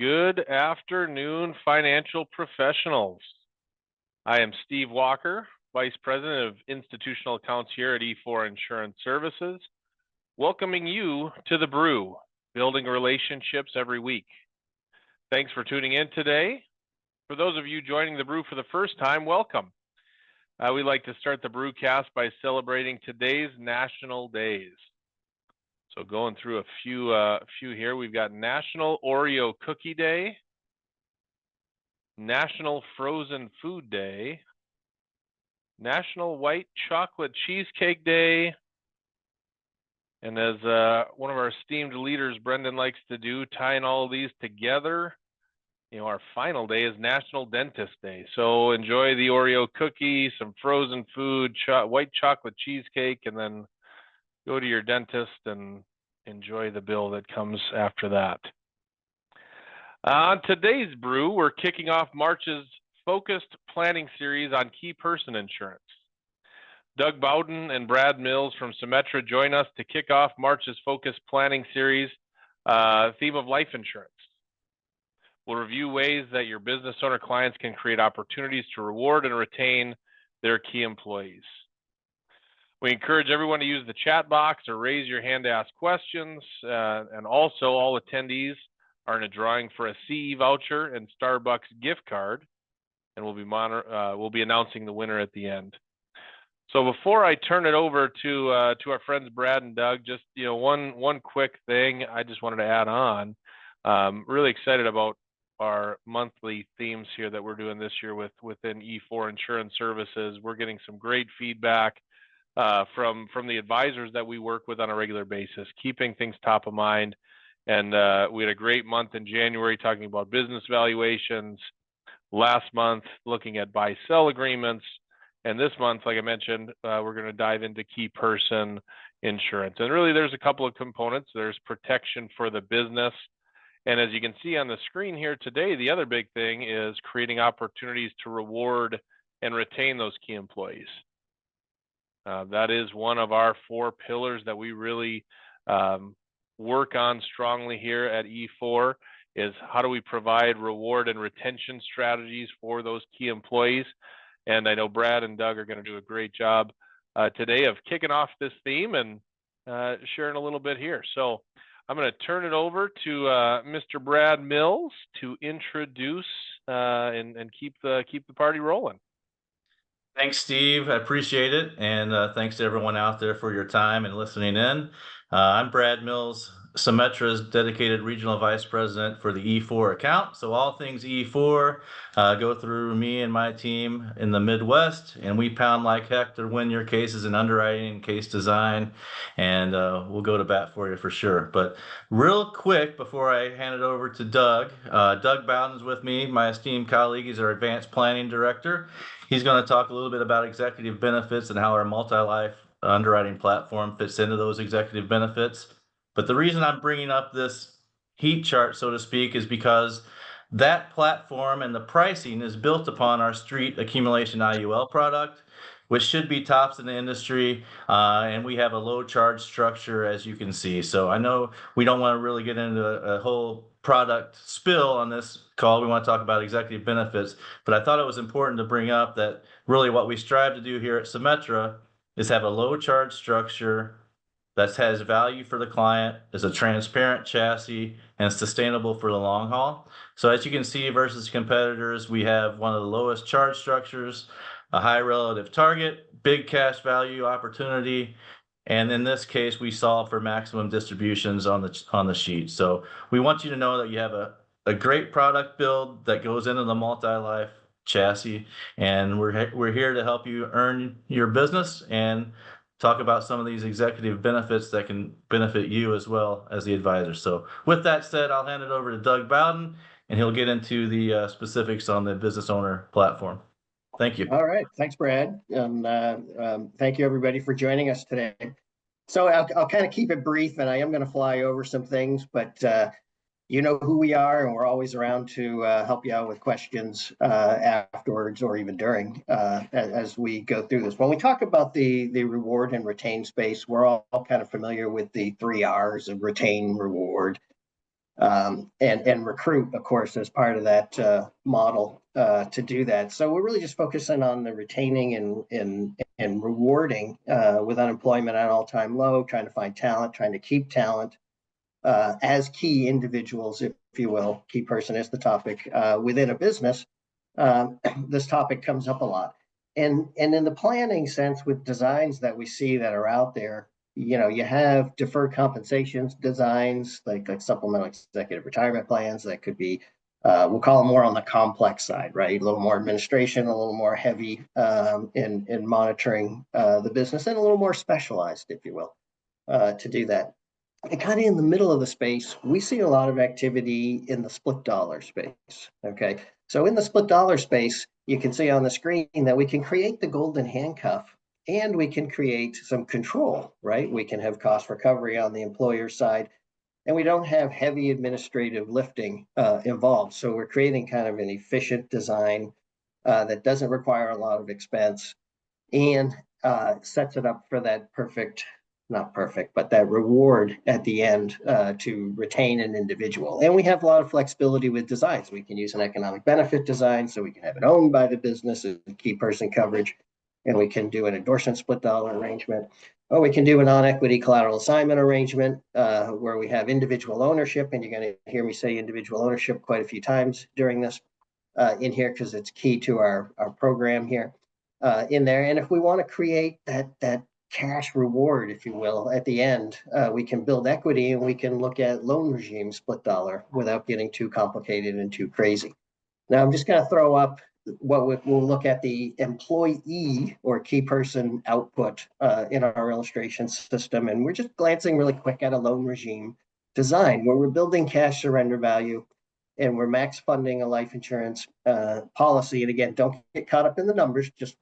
Good afternoon, financial professionals. I am Steve Walker, Vice President of Institutional Accounts here at E4 Insurance Services, welcoming you to the Brew, building relationships every week. Thanks for tuning in today. For those of you joining the Brew for the first time, welcome. We like to start the Brewcast by celebrating today's national days. So going through a few here, we've got National Oreo Cookie Day, National Frozen Food Day, National White Chocolate Cheesecake Day, and as one of our esteemed leaders, Brendan, likes to do, tying all of these together, our final day is National Dentist Day. So enjoy the Oreo cookie, some frozen food, white chocolate cheesecake, and then go to your dentist and enjoy the bill that comes after that. On today's Brew, we're kicking off March's focused planning series on key person insurance. Doug Bowden and Brad Mills from Symetra join us to kick off March's focused planning series, theme of life insurance. We'll review ways that your business owner clients can create opportunities to reward and retain their key employees. We encourage everyone to use the chat box or raise your hand to ask questions. And also all attendees are in a drawing for a CE voucher and Starbucks gift card. And we'll be announcing the winner at the end. So before I turn it over to our friends Brad and Doug, just one quick thing I just wanted to add on. Really excited about our monthly themes here that we're doing this year within E4 Insurance Services. We're getting some great feedback from the advisors that we work with on a regular basis, keeping things top of mind. And we had a great month in January talking about business valuations. Last month, looking at buy-sell agreements. And this month, like I mentioned, we're going to dive into key person insurance. And really, there's a couple of components. There's protection for the business. And as you can see on the screen here today, the other big thing is creating opportunities to reward and retain those key employees. That is one of our 4 pillars that we really work on strongly here at E4, is how do we provide reward and retention strategies for those key employees. And I know Brad and Doug are going to do a great job today of kicking off this theme and sharing a little bit here. So I'm going to turn it over to Mr. Brad Mills to introduce and keep the party rolling. Thanks, Steve. I appreciate it. And thanks to everyone out there for your time and listening in. I'm Brad Mills, Symetra's dedicated regional vice president for the E4 account. So all things E4 go through me and my team in the Midwest, and we pound like heck to win your cases in underwriting, case design, and we'll go to bat for you for sure. But real quick, before I hand it over to Doug, Doug Bowden's with me, my esteemed colleague. He's our advanced planning director. He's going to talk a little bit about executive benefits and how our multi-life underwriting platform fits into those executive benefits. But the reason I'm bringing up this heat chart, so to speak, is because that platform and the pricing is built upon our street accumulation IUL product, which should be tops in the industry. And we have a low charge structure, as you can see. So I know we don't want to really get into a whole product spill on this call. We want to talk about executive benefits, but I thought it was important to bring up that really what we strive to do here at Symetra is have a low charge structure that has value for the client, is a transparent chassis, and sustainable for the long haul. So as you can see, versus competitors, we have one of the lowest charge structures, a high relative target, big cash value opportunity, and in this case, we solve for maximum distributions on the sheet. So we want you to know that you have a great product build that goes into the multi-life chassis, and we're here to help you earn your business and talk about some of these executive benefits that can benefit you as well as the advisor. So with that said, I'll hand it over to Doug Bowden, and he'll get into the specifics on the business owner platform. Thank you. All right. Thanks, Brad. And thank you, everybody, for joining us today. So I'll kind of keep it brief, and I am going to fly over some things, but you know who we are, and we're always around to help you out with questions afterwards or even during as we go through this. When we talk about the reward and retain space, we're all kind of familiar with the 3 R's of retain, reward, and recruit, of course, as part of that model to do that. So we're really just focusing on the retaining and rewarding with unemployment at an all-time low, trying to find talent, trying to keep talent as key individuals, if you will. Key person is the topic within a business. This topic comes up a lot. And in the planning sense, with designs that we see that are out there, you have deferred compensations designs like supplemental executive retirement plans that could be, we'll call them more on the complex side, right? A little more administration, a little more heavy in monitoring the business, and a little more specialized, if you will, to do that. And kind of in the middle of the space, we see a lot of activity in the split dollar space. Okay. So in the split dollar space, you can see on the screen that we can create the golden handcuff and we can create some control, right? We can have cost recovery on the employer side, and we don't have heavy administrative lifting involved. So we're creating kind of an efficient design that doesn't require a lot of expense and sets it up for that perfect, not perfect, but that reward at the end to retain an individual. And we have a lot of flexibility with designs. We can use an economic benefit design, so we can have it owned by the business as key person coverage, and we can do an endorsement split dollar arrangement, or we can do a non-equity collateral assignment arrangement where we have individual ownership, and you're going to hear me say individual ownership quite a few times during this in here because it's key to our program here in there. And if we want to create that cash reward, if you will, at the end, we can build equity and we can look at loan regime split dollar without getting too complicated and too crazy. Now, I'm just going to throw up what we'll look at the employee or key person output in our illustration system. And we're just glancing really quick at a loan regime design where we're building cash surrender value and we're max funding a life insurance policy. And again, don't get caught up in the numbers. Just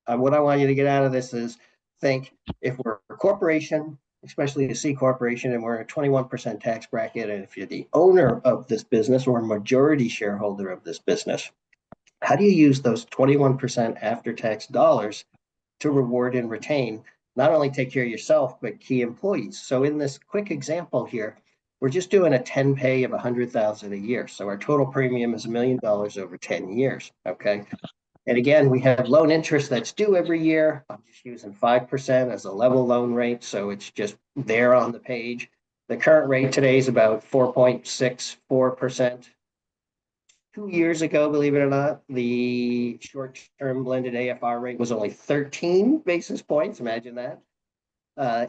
what I want you to get out of this is think if we're a corporation, especially a C corporation, and we're in a 21% tax bracket, and if you're the owner of this business or a majority shareholder of this business, how do you use those 21% after-tax dollars to reward and retain, not only take care of yourself, but key employees? So in this quick example here, we're just doing a 10 pay of $100,000 a year. So our total premium is $1 million over 10 years, okay? And again, we have loan interest that's due every year. I'm just using 5% as a level loan rate, so it's just there on the page. The current rate today is about 4.64%. 2 years ago, believe it or not, the short-term blended AFR rate was only 13 basis points. Imagine that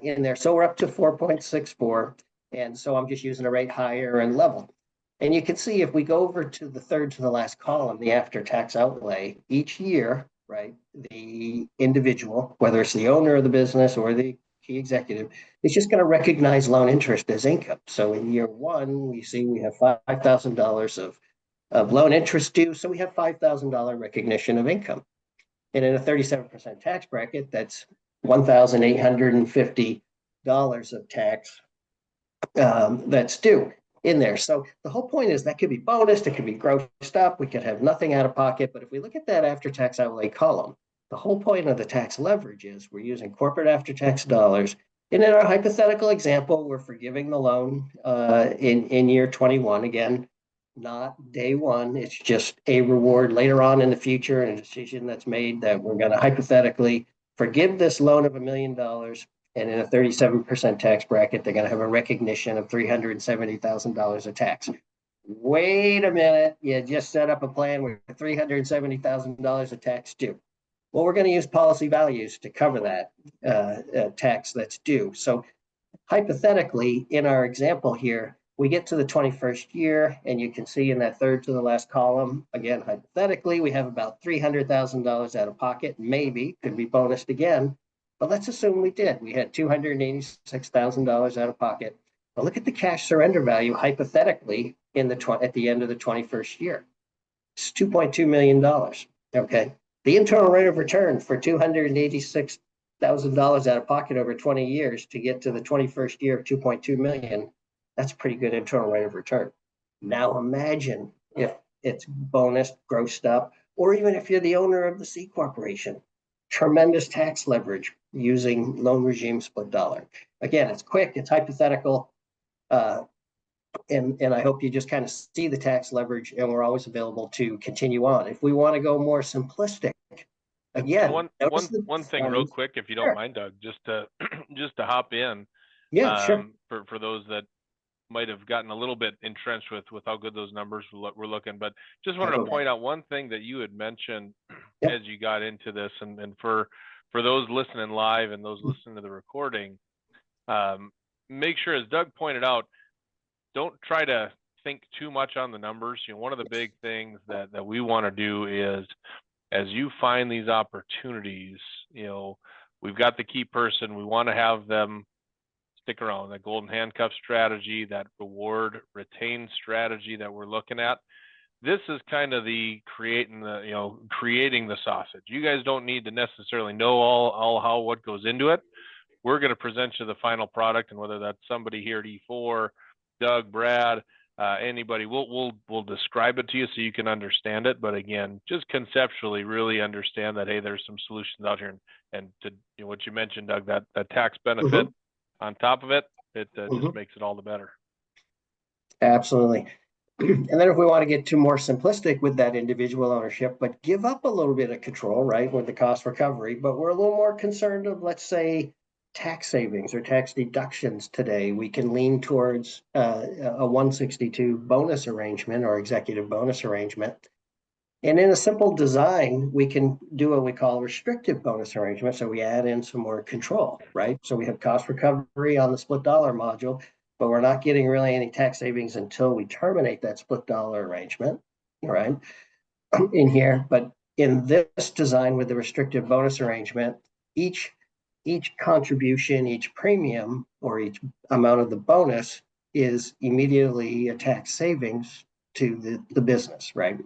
in there. So we're up to 4.64. And so I'm just using a rate higher and level. And you can see if we go over to the third to the last column, the after-tax outlay, each year, right, the individual, whether it's the owner of the business or the key executive, is just going to recognize loan interest as income. So in year one, we see we have $5,000 of loan interest due. So we have $5,000 recognition of income. And in a 37% tax bracket, that's $1,850 of tax that's due in there. So the whole point is that could be bonused, it could be grossed up, we could have nothing out of pocket. But if we look at that after-tax outlay column, the whole point of the tax leverage is we're using corporate after-tax dollars. And in our hypothetical example, we're forgiving the loan in year 21. Again, not day one. It's just a reward later on in the future and a decision that's made that we're going to hypothetically forgive this loan of $1 million. And in a 37% tax bracket, they're going to have a recognition of $370,000 of tax. Wait a minute, you just set up a plan with $370,000 of tax due. Well, we're going to use policy values to cover that tax that's due. So hypothetically, in our example here, we get to the 21st year, and you can see in that third to the last column, again, hypothetically, we have about $300,000 out of pocket, maybe, could be bonused again. But let's assume we did. We had $286,000 out of pocket. But look at the cash surrender value, hypothetically, at the end of the 21st year. It's $2.2 million, okay? The internal rate of return for $286,000 out of pocket over 20 years to get to the 21st year of $2.2 million, that's a pretty good internal rate of return. Now imagine if it's bonus, grossed up, or even if you're the owner of the C corporation. Tremendous tax leverage using loan regime split dollar. Again, it's quick, it's hypothetical. And I hope you just kind of see the tax leverage, and we're always available to continue on. If we want to go more simplistic, again, one thing real quick, if you don't Sure. mind, Doug, just to just to hop in, Yeah, sure. for those that might have gotten a little bit entrenched with how good those numbers were looking, but just wanted to point out one thing that you had mentioned as you got into this, and for those listening live and those listening to the recording, make sure, as Doug pointed out, don't try to think too much on the numbers. You know, one of the big things that we want to do is, as you find these opportunities, you know, we've got the key person, we want to have them stick around. That golden handcuff strategy, that reward retain strategy that we're looking at. This is kind of the creating the sausage. You guys don't need to necessarily know all how what goes into it. We're going to present you the final product, and whether that's somebody here at E4, Doug, Brad, anybody, we'll describe it to you so you can understand it. But again, just conceptually, really understand that, hey, there's some solutions out here, and to what you mentioned, Doug, that tax benefit on top of it, it just makes it all the better. Absolutely. And then if we want to get too more simplistic with that individual ownership, but give up a little bit of control, right, with the cost recovery, but we're a little more concerned of, let's say, tax savings or tax deductions today, we can lean towards a 162 bonus arrangement or executive bonus arrangement. And in a simple design, we can do what we call a restrictive bonus arrangement. So we add in some more control, right? So we have cost recovery on the split dollar module, but we're not getting really any tax savings until we terminate that split dollar arrangement, right? In here, but in this design with the restrictive bonus arrangement, each contribution, each premium, or each amount of the bonus is immediately a tax savings to the business, right?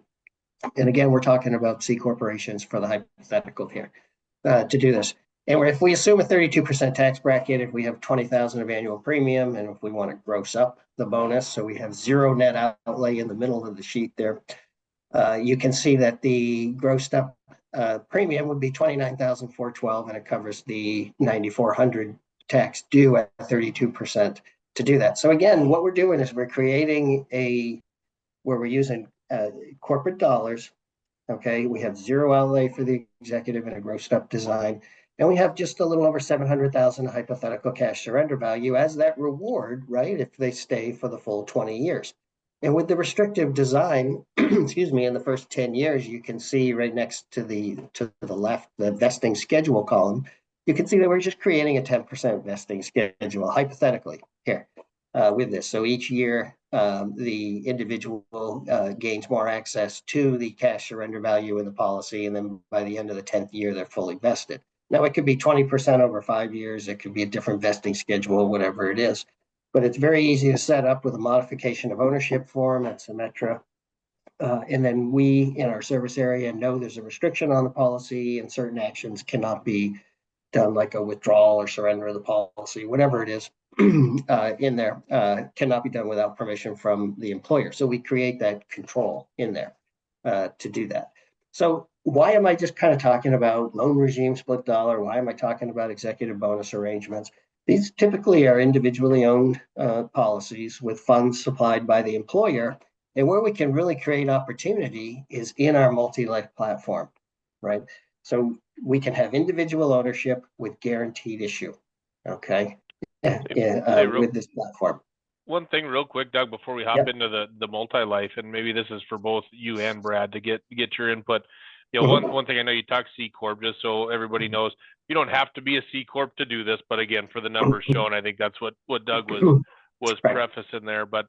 And again, we're talking about C corporations for the hypothetical here to do this. And if we assume a 32% tax bracket, if we have 20,000 of annual premium, and if we want to gross up the bonus, so we have zero net outlay in the middle of the sheet there, you can see that the grossed up premium would be 29,412, and it covers the 9,400 tax due at 32% to do that. So again, what we're doing is we're creating where we're using corporate dollars. Okay, we have zero outlay for the executive and a grossed up design, and we have just a little over 700,000 hypothetical cash surrender value as that reward, right, if they stay for the full 20 years. And with the restrictive design, excuse me, in the first 10 years, you can see right next to the left, the vesting schedule column, you can see that we're just creating a 10% vesting schedule, hypothetically, here with this. So each year, the individual gains more access to the cash surrender value in the policy, and then by the end of the 10th year, they're fully vested. Now, it could be 20% over 5 years. It could be a different vesting schedule, whatever it is. But it's very easy to set up with a modification of ownership form at Symetra. And then we, in our service area, know there's a restriction on the policy, and certain actions cannot be done, like a withdrawal or surrender of the policy, whatever it is in there, cannot be done without permission from the employer. So we create that control in there to do that. So why am I just kind of talking about loan regime, split dollar? Why am I talking about executive bonus arrangements? These typically are individually owned policies with funds supplied by the employer. And where we can really create opportunity is in our multi-life platform, right? So we can have individual ownership with guaranteed issue, okay, with this platform. One thing real quick, Doug, before we hop into the multi-life, and maybe this is for both you and Brad to get your input. You know, one thing, I know you talk C Corp, just so everybody knows, you don't have to be a C Corp to do this, but again, for the numbers shown, I think that's what Doug was prefacing there. But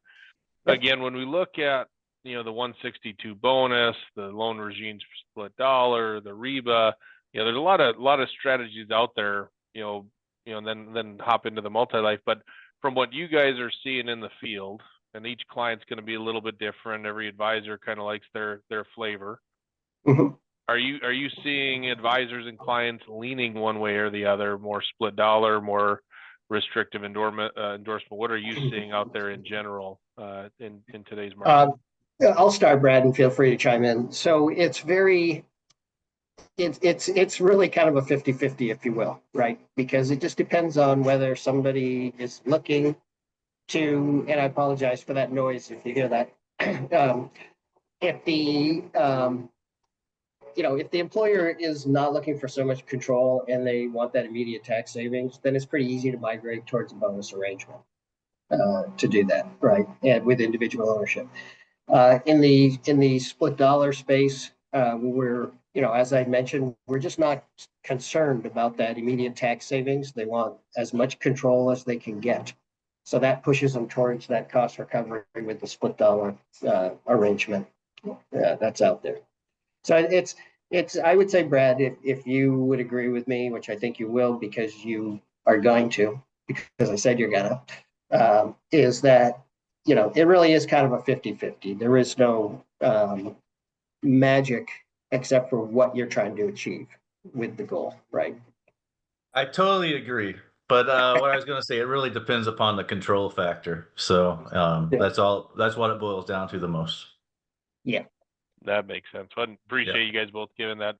again, when we look at, you know, the 162 bonus, the loan regimes for split dollar, the REBA, you know, there's a lot of strategies out there, you know, and then hop into the multi-life. But from what you guys are seeing in the field, and each client's going to be a little bit different. Every advisor kind of likes their flavor. Are you seeing advisors and clients leaning one way or the other, more split dollar, more restrictive endorsement? What are you seeing out there in general in today's market? I'll start, Brad, and feel free to chime in. So it's really kind of a 50-50, if you will, right? Because it just depends on whether somebody is looking to, and I apologize for that noise if you hear that. If the, if the employer is not looking for so much control and they want that immediate tax savings, then it's pretty easy to migrate towards a bonus arrangement to do that, right? And with individual ownership. In the split dollar space, we're, as I mentioned, we're just not concerned about that immediate tax savings. They want as much control as they can get. So that pushes them towards that cost recovery with the split dollar arrangement that's out there. So I would say, Brad, if you would agree with me, which I think you will, because you are going to, because I said you're gonna, is that, it really is kind of a 50-50. There is no magic except for what you're trying to achieve with the goal, right? I totally agree. But what I was going to say, it really depends upon the control factor. So that's what it boils down to the most. Yeah. That makes sense. I appreciate you guys both giving that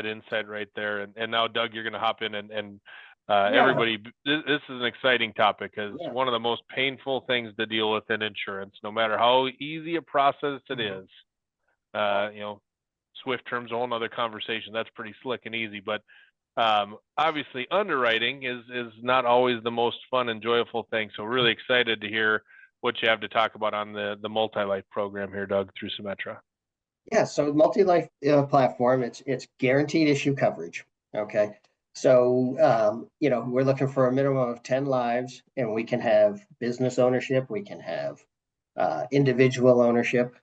insight right there. And now, Doug, you're going to hop in and everybody, this is an exciting topic because one of the most painful things to deal with in insurance, no matter how easy a process it is, Swift terms, a whole nother conversation. That's pretty slick and easy, but obviously underwriting is not always the most fun and joyful thing. So really excited to hear what you have to talk about on the multi-life program here, Doug, through Symetra. Yeah, so multi-life platform, it's guaranteed issue coverage. Okay. So, we're looking for a minimum of 10 lives, and we can have business ownership. We can have individual ownership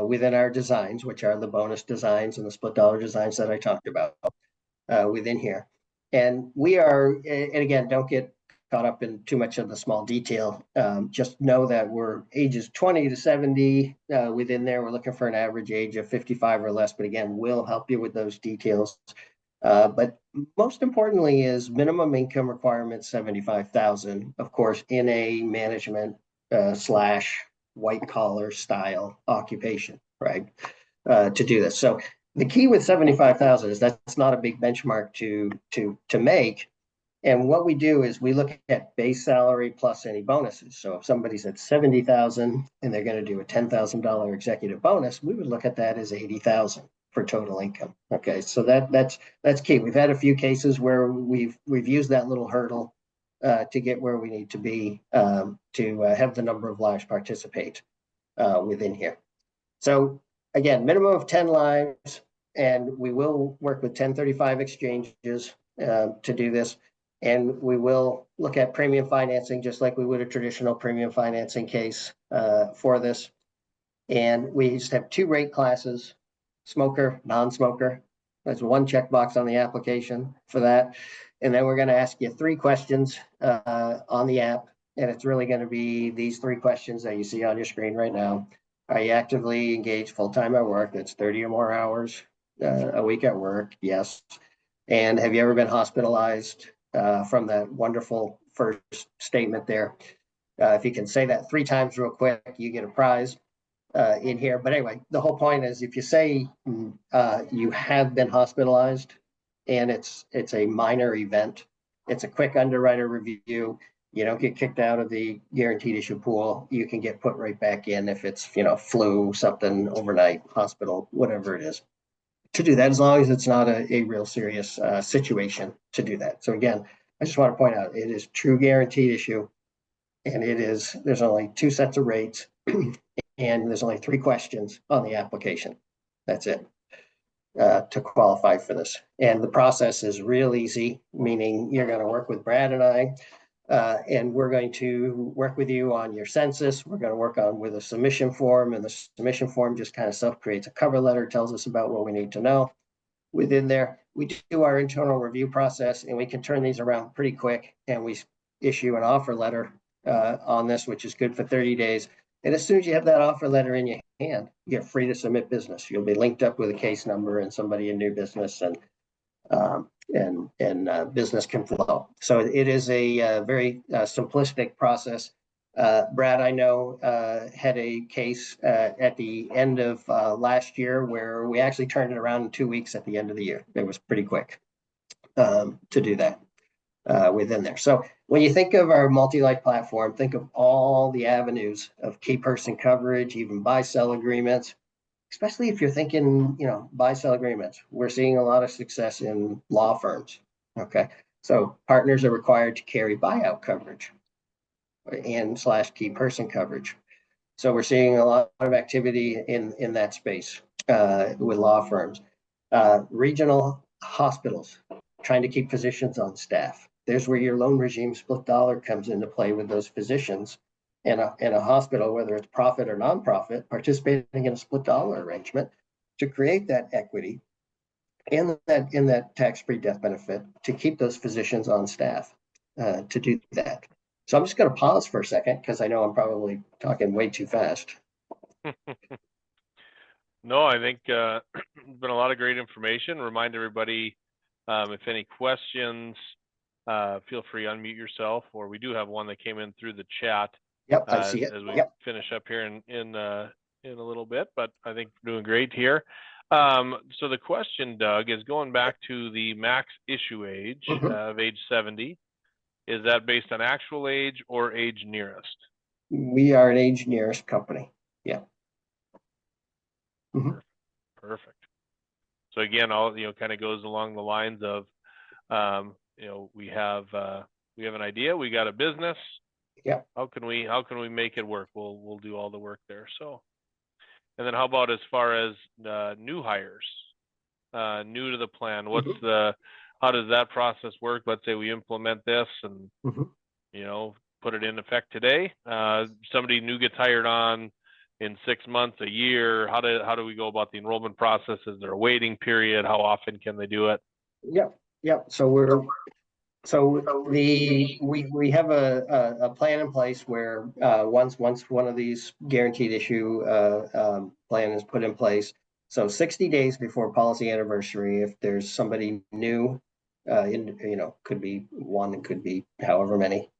within our designs, which are the bonus designs and the split dollar designs that I talked about within here. And we are, and again, don't get caught up in too much of the small detail. Just know that we're ages 20 to 70 within there. We're looking for an average age of 55 or less, but again, we'll help you with those details. But most importantly is minimum income requirement 75,000, of course, in a management / white collar style occupation, right? To do this. So the key with 75,000 is that's not a big benchmark to make. And what we do is we look at base salary plus any bonuses. So if somebody's at 70,000 and they're going to do a $10,000 executive bonus, we would look at that as 80,000 for total income. Okay, so that's key. We've had a few cases where we've used that little hurdle to get where we need to be to have the number of lives participate within here. So again, minimum of 10 lives, and we will work with 1035 exchanges to do this. And we will look at premium financing just like we would a traditional premium financing case for this. And we just have 2 rate classes, smoker, non-smoker. There's 1 checkbox on the application for that. And then we're going to ask you 3 questions on the app. And it's really going to be these 3 questions that you see on your screen right now. Are you actively engaged full-time at work? That's 30 or more hours a week at work. Yes. And have you ever been hospitalized from that wonderful first statement there? If you can say that 3 times real quick, you get a prize in here. But anyway, the whole point is if you say you have been hospitalized and it's a minor event, it's a quick underwriter review, you don't get kicked out of the guaranteed issue pool, you can get put right back in if it's, flu, something, overnight, hospital, whatever it is. To do that, as long as it's not a real serious situation to do that. So again, I just want to point out, it is true guaranteed issue, and there's only 2 sets of rates, and there's only 3 questions on the application. That's it to qualify for this. And the process is real easy, meaning you're going to work with Brad and I, and we're going to work with you on your census. We're going to work on with a submission form, and the submission form just kind of self-creates a cover letter, tells us about what we need to know. Within there, we do our internal review process, and we can turn these around pretty quick, and we issue an offer letter on this, which is good for 30 days. And as soon as you have that offer letter in your hand, you're free to submit business. You'll be linked up with a case number and somebody in new business, and business can flow. So it is a very simplistic process. Brad, I know, had a case at the end of last year where we actually turned it around in 2 weeks at the end of the year. It was pretty quick to do that. within there. So when you think of our multi-life platform, think of all the avenues of key person coverage, even buy-sell agreements, especially if you're thinking, buy-sell agreements. We're seeing a lot of success in law firms. Okay. So partners are required to carry buyout coverage and / key person coverage. So we're seeing a lot of activity in that space with law firms. Regional hospitals trying to keep physicians on staff. There's where your loan regime split dollar comes into play with those physicians in a hospital, whether it's profit or nonprofit, participating in a split dollar arrangement to create that equity and that tax-free death benefit to keep those physicians on staff to do that. So I'm just going to pause for a second because I know I'm probably talking way too fast. No, I think it's been a lot of great information. Remind everybody, if any questions, feel free to unmute yourself, or we do have one that came in through the chat. Yep, I see it. As we Yep. finish up here in a little bit, but I think we're doing great here. So the question, Doug, is going back to the max issue age of age 70. Is that based on actual age or age nearest? We are an age nearest company. Yeah. Perfect. So again, all kind of goes along the lines of, we have an idea, we got a business. Yeah. How can we make it work? We'll do all the work there. So, and then how about as far as new hires, new to the plan? How does that process work? Let's say we implement this and put it in effect today. Somebody new gets hired on in 6 months, a year. How do we go about the enrollment process? Is there a waiting period? How often can they do it? Yep. So we have a plan in place where once one of these guaranteed issue plan is put in place, so 60 days before policy anniversary, if there's somebody new, could be one, it could be however many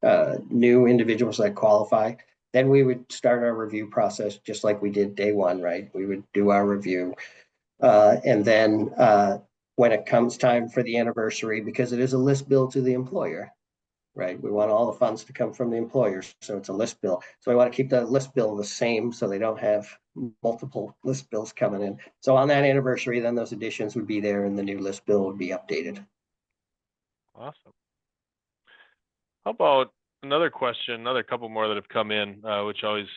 new individuals that qualify, then we would start our review process just like we did day one, right? We would do our review, and then when it comes time for the anniversary, because it is a list bill to the employer, right? We want all the funds to come from the employer, so it's a list bill. So we want to keep the list bill the same so they don't have multiple list bills coming in. So on that anniversary, then those additions would be there and the new list bill would be updated. Awesome. How about another question, another couple more that have come in, which always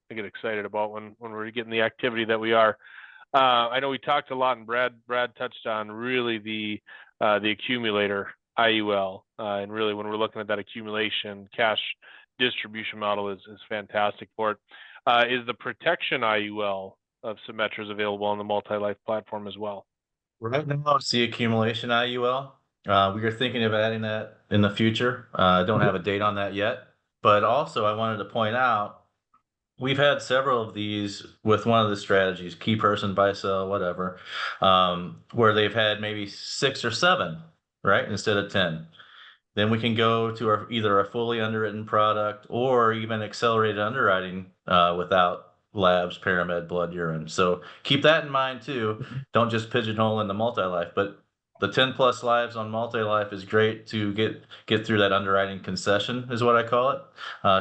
I get excited about when we're getting the activity that we are. I know we talked a lot, and Brad touched on really the accumulator IUL, and really when we're looking at that accumulation cash distribution model is fantastic for it. Is the protection IUL of Symetra available on the multi-life platform as well? Right now, it's the accumulation IUL. We are thinking of adding that in the future. I don't have a date on that yet, but also I wanted to point out we've had several of these with one of the strategies, key person, buy, sell, whatever, where they've had maybe 6 or 7, right, instead of 10. Then we can go to either a fully underwritten product or even accelerated underwriting without labs, paramed, blood, urine. So keep that in mind too. Don't just pigeonhole into multi-life, but the 10+ lives on multi-life is great to get through that underwriting concession, is what I call it,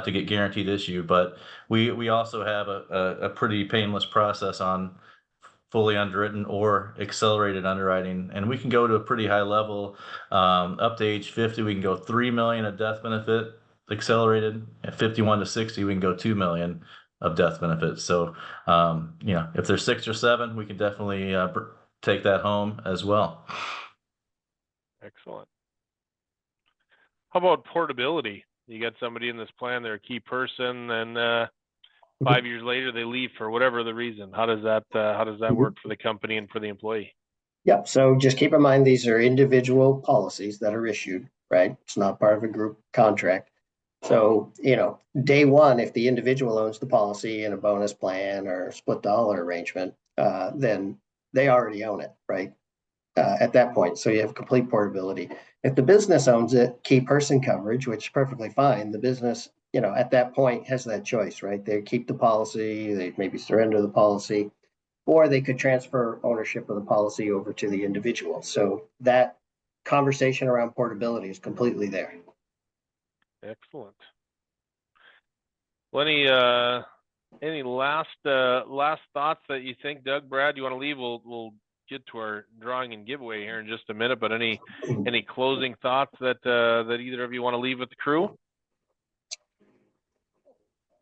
to get guaranteed issue. But we also have a pretty painless process on fully underwritten or accelerated underwriting, and we can go to a pretty high level. Up to age 50, we can go 3 million of death benefit accelerated. At 51 to 60, we can go 2 million of death benefits. So, if there's 6 or 7, we can definitely take that home as well. Excellent. How about portability? You got somebody in this plan, they're a key person, and 5 years later they leave for whatever the reason. How does that work for the company and for the employee? Yep. So just keep in mind, these are individual policies that are issued, right? It's not part of a group contract. So, day one, if the individual owns the policy in a bonus plan or split dollar arrangement, then they already own it, right? At that point. So you have complete portability. If the business owns it, key person coverage, which is perfectly fine, the business, at that point has that choice, right? They keep the policy, they maybe surrender the policy, or they could transfer ownership of the policy over to the individual. So that conversation around portability is completely there. Excellent. Well, any last thoughts that you think, Doug, Brad, you want to leave? We'll get to our drawing and giveaway here in just a minute, but any closing thoughts that either of you want to leave with the crew?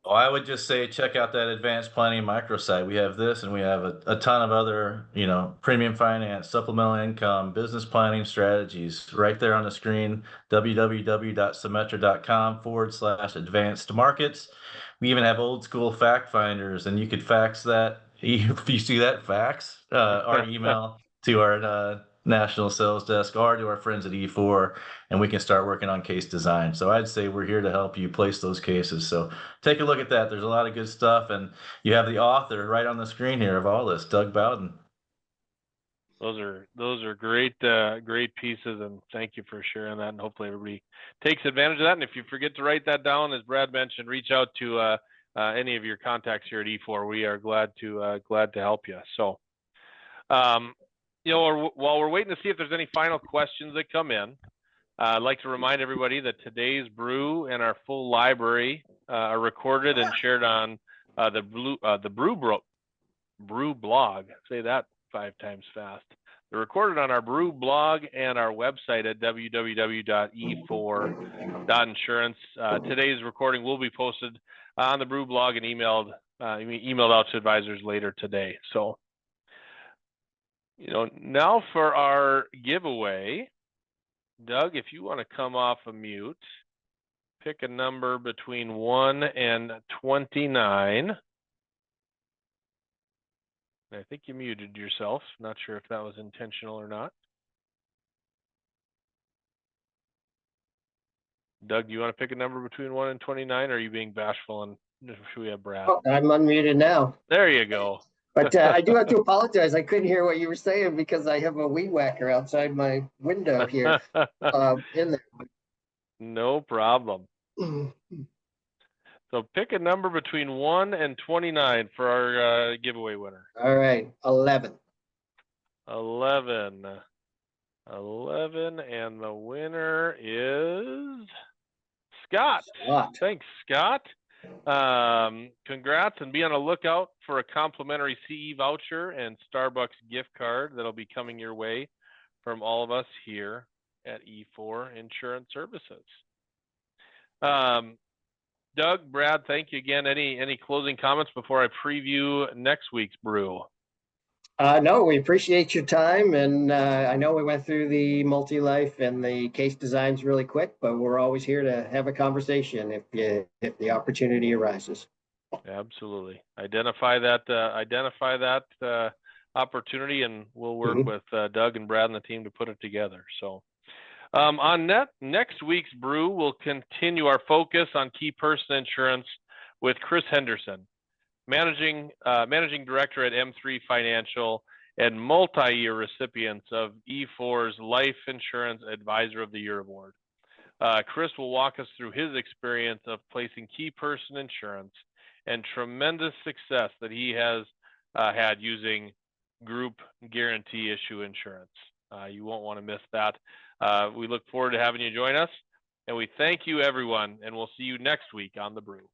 Well, I would just say check out that advanced planning microsite. We have this, and we have a ton of other, premium finance, supplemental income, business planning strategies right there on the screen. www.symetra.com/advanced markets. We even have old school fact finders, and you could fax that. If you see that, fax our email to our national sales desk or to our friends at E4, and we can start working on case design. So I'd say we're here to help you place those cases. So take a look at that. There's a lot of good stuff, and you have the author right on the screen here of all this, Doug Bowden. Those are great pieces, and thank you for sharing that. And hopefully everybody takes advantage of that. And if you forget to write that down, as Brad mentioned, reach out to any of your contacts here at E4. We are glad to help you. So, while we're waiting to see if there's any final questions that come in, I'd like to remind everybody that today's brew and our full library are recorded and shared on the brew blog. Say that 5 times fast. They're recorded on our brew blog and our website at www.e4.insurance. Today's recording will be posted on the brew blog and emailed out to advisors later today. So, now for our giveaway, Doug, if you want to come off of mute, pick a number between 1 and 29. I think you muted yourself. Not sure if that was intentional or not. Doug, do you want to pick a number between 1 and 29, or are you being bashful? And should we have Brad? Oh, I'm unmuted now. There you go. But I do have to apologize. I couldn't hear what you were saying because I have a weed whacker outside my window here in there. No problem. So pick a number between 1 and 29 for our giveaway winner. All right, 11. 11, and the winner is Scott. Thanks, Scott. Congrats, and be on the lookout for a complimentary CE voucher and Starbucks gift card that'll be coming your way from all of us here at E4 Insurance Services. Doug, Brad, thank you again. Any closing comments before I preview next week's brew? No, we appreciate your time, and I know we went through the multi-life and the case designs really quick, but we're always here to have a conversation if the opportunity arises. Absolutely. Identify that opportunity, and we'll work with Doug and Brad and the team to put it together. So. On next week's brew, we'll continue our focus on key person insurance with Chris Henderson, managing director at M3 Financial and multi-year recipients of E4's Life Insurance Advisor of the Year Award. Chris will walk us through his experience of placing key person insurance and tremendous success that he has had using group guarantee issue insurance. You won't want to miss that. We look forward to having you join us, and we thank you, everyone, and we'll see you next week on The Brew.